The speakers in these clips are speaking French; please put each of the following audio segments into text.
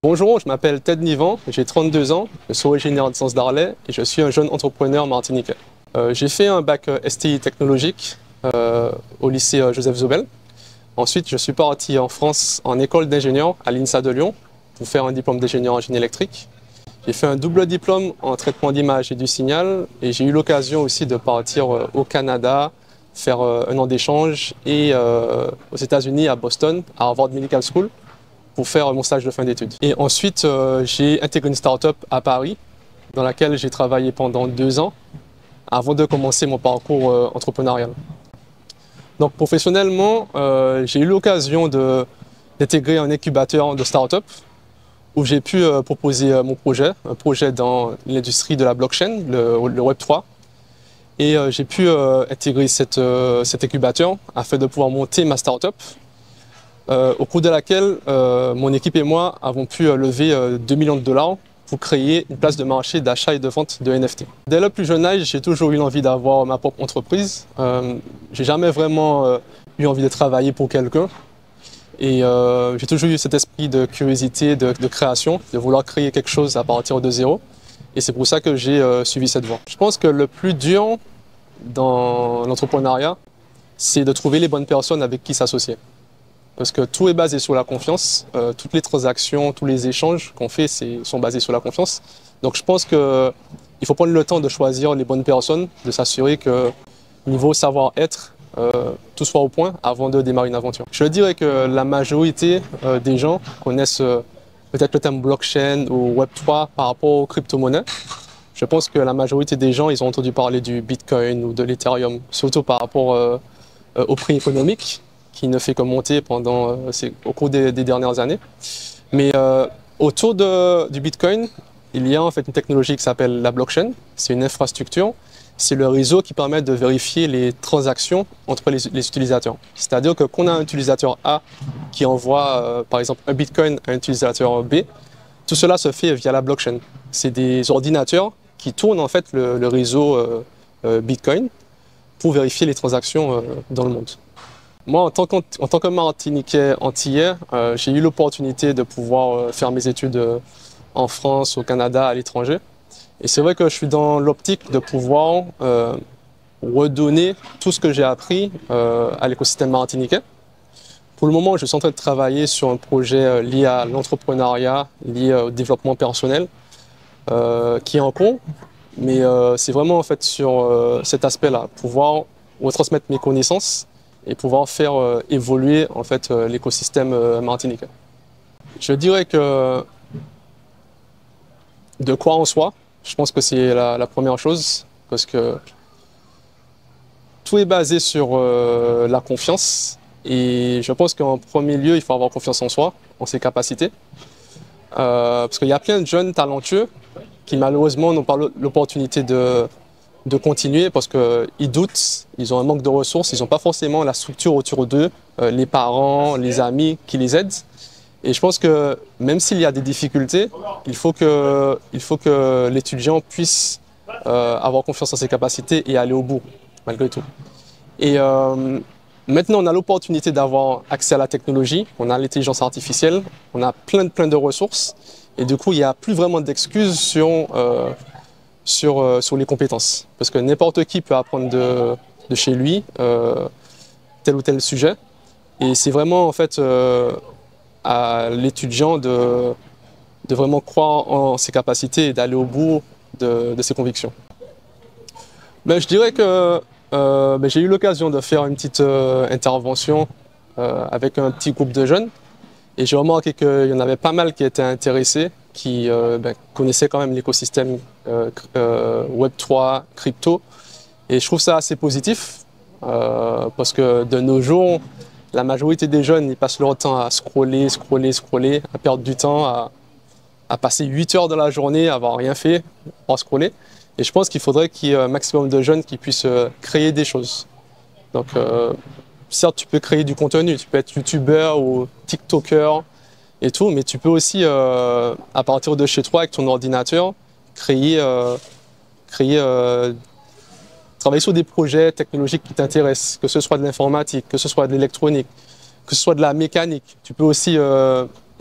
Bonjour, je m'appelle Ted Nivan, j'ai 32 ans, je suis originaire de Sens d'Arlet et je suis un jeune entrepreneur martiniquais. J'ai fait un bac STI technologique au lycée Joseph Zobel. Ensuite, je suis parti en France en école d'ingénieur à l'INSA de Lyon pour faire un diplôme d'ingénieur en génie électrique. J'ai fait un double diplôme en traitement d'image et du signal et j'ai eu l'occasion aussi de partir au Canada, faire un an d'échange et aux États-Unis à Boston, à Harvard Medical School, pour faire mon stage de fin d'études. Et ensuite, j'ai intégré une start-up à Paris, dans laquelle j'ai travaillé pendant 2 ans, avant de commencer mon parcours entrepreneurial. Donc professionnellement, j'ai eu l'occasion d'intégrer un incubateur de start-up, où j'ai pu proposer mon projet, un projet dans l'industrie de la blockchain, le Web3. Et j'ai pu intégrer cet incubateur afin de pouvoir monter ma start-up, au cours de laquelle mon équipe et moi avons pu lever 2 millions de dollars pour créer une place de marché d'achat et de vente de NFT. Dès le plus jeune âge, j'ai toujours eu l'envie d'avoir ma propre entreprise. J'ai jamais vraiment eu envie de travailler pour quelqu'un. Et j'ai toujours eu cet esprit de curiosité, de création, de vouloir créer quelque chose à partir de zéro. Et c'est pour ça que j'ai suivi cette voie. Je pense que le plus dur dans l'entrepreneuriat, c'est de trouver les bonnes personnes avec qui s'associer. Parce que tout est basé sur la confiance, toutes les transactions, tous les échanges qu'on fait sont basés sur la confiance. Donc je pense qu'il faut prendre le temps de choisir les bonnes personnes, de s'assurer que niveau savoir-être, tout soit au point avant de démarrer une aventure. Je dirais que la majorité des gens connaissent peut-être le terme blockchain ou Web3 par rapport aux crypto-monnaies. Je pense que la majorité des gens, ils ont entendu parler du Bitcoin ou de l'Ethereum, surtout par rapport au prix économique, qui ne fait que monter au cours des dernières années. Mais autour du Bitcoin, il y a en fait une technologie qui s'appelle la blockchain. C'est une infrastructure, c'est le réseau qui permet de vérifier les transactions entre les utilisateurs. C'est-à-dire que qu'on a un utilisateur A qui envoie par exemple un Bitcoin à un utilisateur B, tout cela se fait via la blockchain. C'est des ordinateurs qui tournent en fait le réseau Bitcoin pour vérifier les transactions dans le monde. Moi, en tant que Martiniquais antillais, j'ai eu l'opportunité de pouvoir faire mes études en France, au Canada, à l'étranger. Et c'est vrai que je suis dans l'optique de pouvoir redonner tout ce que j'ai appris à l'écosystème martiniquais. Pour le moment, je suis en train de travailler sur un projet lié à l'entrepreneuriat, lié au développement personnel, qui est en cours. Mais c'est vraiment en fait sur cet aspect-là, pouvoir retransmettre mes connaissances et pouvoir faire évoluer en fait l'écosystème martiniquais. Je dirais que de croire en soi, je pense que c'est la première chose, parce que tout est basé sur la confiance, et je pense qu'en premier lieu, il faut avoir confiance en soi, en ses capacités, parce qu'il y a plein de jeunes talentueux qui malheureusement n'ont pas l'opportunité de continuer parce qu'ils doutent, ils ont un manque de ressources, ils n'ont pas forcément la structure autour d'eux, les parents, les amis qui les aident. Et je pense que même s'il y a des difficultés, il faut que l'étudiant puisse avoir confiance en ses capacités et aller au bout, malgré tout. Et maintenant, on a l'opportunité d'avoir accès à la technologie, on a l'intelligence artificielle, on a plein de ressources. Et du coup, il n'y a plus vraiment d'excuses sur les compétences. Parce que n'importe qui peut apprendre de chez lui tel ou tel sujet. Et c'est vraiment en fait à l'étudiant de vraiment croire en ses capacités et d'aller au bout de ses convictions. Je dirais que j'ai eu l'occasion de faire une petite intervention avec un petit groupe de jeunes. Et j'ai remarqué qu'il y en avait pas mal qui étaient intéressés, qui connaissaient quand même l'écosystème Web3, crypto. Et je trouve ça assez positif, parce que de nos jours, la majorité des jeunes, ils passent leur temps à scroller, à perdre du temps, à passer 8 heures de la journée à avoir rien fait, à scroller. Et je pense qu'il faudrait qu'il y ait un maximum de jeunes qui puissent créer des choses. Donc, certes, tu peux créer du contenu, tu peux être youtubeur ou tiktoker et tout, mais tu peux aussi, à partir de chez toi, avec ton ordinateur, travailler sur des projets technologiques qui t'intéressent, que ce soit de l'informatique, que ce soit de l'électronique, que ce soit de la mécanique. Tu peux aussi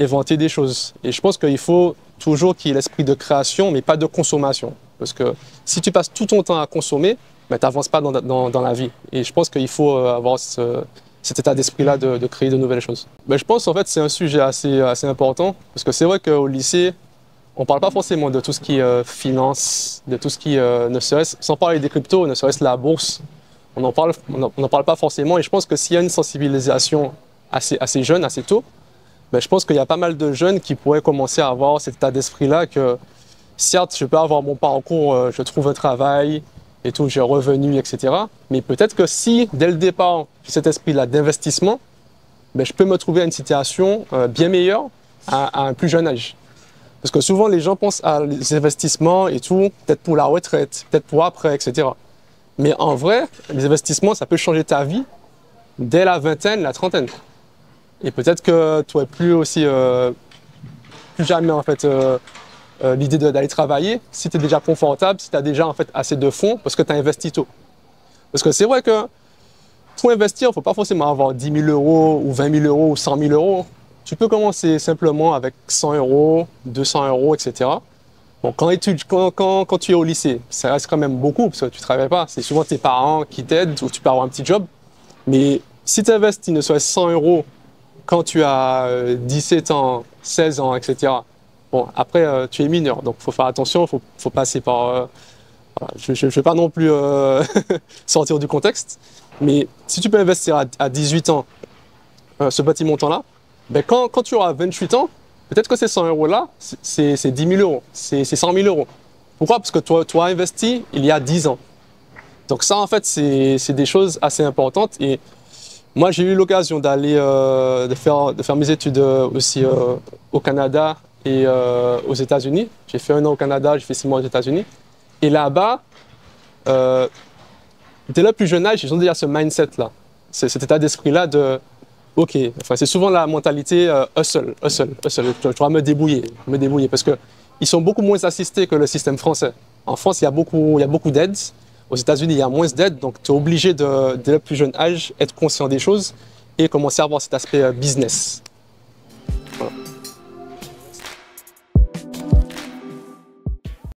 inventer des choses. Et je pense qu'il faut toujours qu'il y ait l'esprit de création, mais pas de consommation. Parce que si tu passes tout ton temps à consommer, ben, tu n'avances pas dans la vie. Et je pense qu'il faut avoir cet état d'esprit-là de créer de nouvelles choses. Ben, je pense en fait c'est un sujet assez important. Parce que c'est vrai qu'au lycée, on ne parle pas forcément de tout ce qui est finance, de tout ce qui, ne serait-ce, sans parler des cryptos, ne serait-ce la bourse. On n'en parle pas forcément. Et je pense que s'il y a une sensibilisation assez jeune, assez tôt, ben, je pense qu'il y a pas mal de jeunes qui pourraient commencer à avoir cet état d'esprit-là que, certes, je peux avoir mon parcours, je trouve un travail et tout, j'ai revenu, etc. Mais peut-être que si, dès le départ, j'ai cet esprit-là d'investissement, ben, je peux me trouver à une situation bien meilleure à un plus jeune âge. Parce que souvent, les gens pensent à les investissements et tout, peut-être pour la retraite, peut-être pour après, etc. Mais en vrai, les investissements, ça peut changer ta vie dès la vingtaine, la trentaine. Et peut-être que tu n'aurais plus jamais en fait, l'idée d'aller travailler si tu es déjà confortable, si tu as déjà en fait, assez de fonds parce que tu as investi tôt. Parce que c'est vrai que pour investir, il ne faut pas forcément avoir 10 000 euros ou 20 000 euros ou 100 000 euros. Tu peux commencer simplement avec 100 euros, 200 euros, etc. Bon, quand tu es au lycée, ça reste quand même beaucoup parce que tu ne travailles pas. C'est souvent tes parents qui t'aident ou tu peux avoir un petit job. Mais si tu investis ne serait-ce 100 euros quand tu as 17 ans, 16 ans, etc. Bon, après, tu es mineur, donc il faut faire attention, il faut passer par... voilà, je ne vais pas non plus sortir du contexte, mais si tu peux investir à 18 ans ce petit montant-là, ben quand tu auras 28 ans, peut-être que ces 100 euros-là, c'est 10 000 euros, c'est 100 000 euros. Pourquoi? Parce que tu as investi il y a 10 ans. Donc ça, en fait, c'est des choses assez importantes. Et moi, j'ai eu l'occasion d'aller de faire mes études aussi au Canada et aux États-Unis. J'ai fait 1 an au Canada, j'ai fait 6 mois aux États-Unis. Et là-bas, dès le plus jeune âge, ils ont déjà ce mindset-là, cet état d'esprit-là de OK, enfin, c'est souvent la mentalité hustle, je dois me débrouiller, parce qu'ils sont beaucoup moins assistés que le système français. En France, il y a beaucoup d'aides. Aux États-Unis, il y a moins d'aides, donc tu es obligé, dès le plus jeune âge, être conscient des choses et commencer à avoir cet aspect business.